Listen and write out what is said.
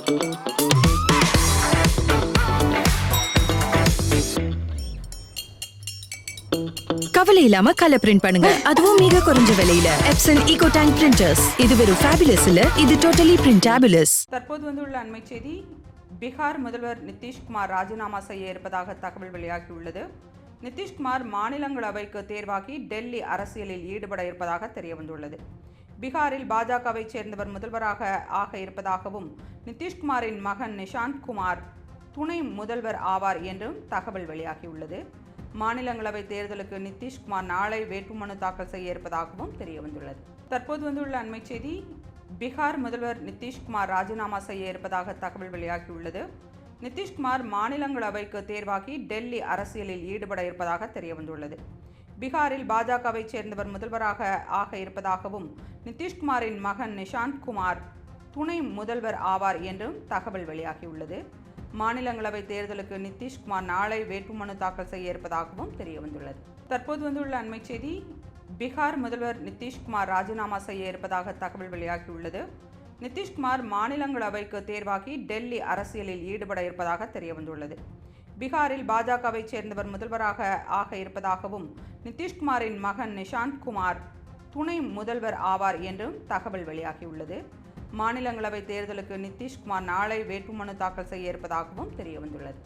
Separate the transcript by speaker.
Speaker 1: கவலை இல்லாம colour print பண்ணுங்க, அதுவும் மிக குறைஞ்ச விலையில. Epson eco tank printers. இது வெறும் ஃபேபுலஸ் இல்ல, இது டோட்டலி பிரிண்டபிளஸ்.
Speaker 2: தற்போது வந்துள்ள அண்மை செய்தி, பீகார் முதல்வர் நிதிஷ்குமார் ராஜினாமா செய்ய இருப்பதாக தகவல் வெளியாகியுள்ளது. நிதிஷ்குமார் மாநிலங்களவைக்கு தேர்வாகி டெல்லி அரசியலில் ஈடுபட இருப்பதாக தெரியவந்துள்ளது. பீகாரில் பாஜகவை சேர்ந்தவர் முதல்வராக ஆக இருப்பதாகவும் நிதிஷ்குமாரின் மகன் நிஷாந்த் குமார் துணை முதல்வர் ஆவார் என்றும் தகவல் வெளியாகியுள்ளது. மாநிலங்களவை தேர்தலுக்கு நிதிஷ்குமார் நாளை வேட்புமனு தாக்கல் செய்ய இருப்பதாகவும் தெரியவந்துள்ளது. தற்போது வந்துள்ள அண்மை செய்தி, பீகார் முதல்வர் நிதிஷ்குமார் ராஜினாமா செய்ய இருப்பதாக தகவல் வெளியாகியுள்ளது. நிதிஷ்குமார் மாநிலங்களவைக்கு தேர்வாகி டெல்லி அரசியலில் ஈடுபட இருப்பதாக தெரியவந்துள்ளது. பீகாரில் பாஜகவை சேர்ந்தவர் முதல்வராக ஆக இருப்பதாகவும் நிதிஷ்குமாரின் மகன் நிஷாந்த் குமார் துணை முதல்வர் ஆவார் என்றும் தகவல் வெளியாகியுள்ளது. மாநிலங்களவை தேர்தலுக்கு நிதிஷ்குமார் நாளை வேட்புமனு தாக்கல் செய்ய இருப்பதாகவும் தெரியவந்துள்ளது. தற்போது வந்துள்ள அண்மை செய்தி, பீகார் முதல்வர் நிதிஷ்குமார் ராஜினாமா செய்ய இருப்பதாக தகவல் வெளியாகியுள்ளது. நிதிஷ்குமார் மாநிலங்களவைக்கு தேர்வாகி டெல்லி அரசியலில் ஈடுபட இருப்பதாக தெரியவந்துள்ளது. பீகாரில் பாஜகவை சேர்ந்தவர் முதல்வராக ஆக இருப்பதாகவும் நிதிஷ்குமாரின் மகன் நிஷாந்த் குமார் துணை முதல்வர் ஆவார் என்றும் தகவல் வெளியாகியுள்ளது. மாநிலங்களவை தேர்தலுக்கு நிதிஷ்குமார் நாளை வேட்புமனு தாக்கல் செய்ய இருப்பதாகவும் தெரியவந்துள்ளது.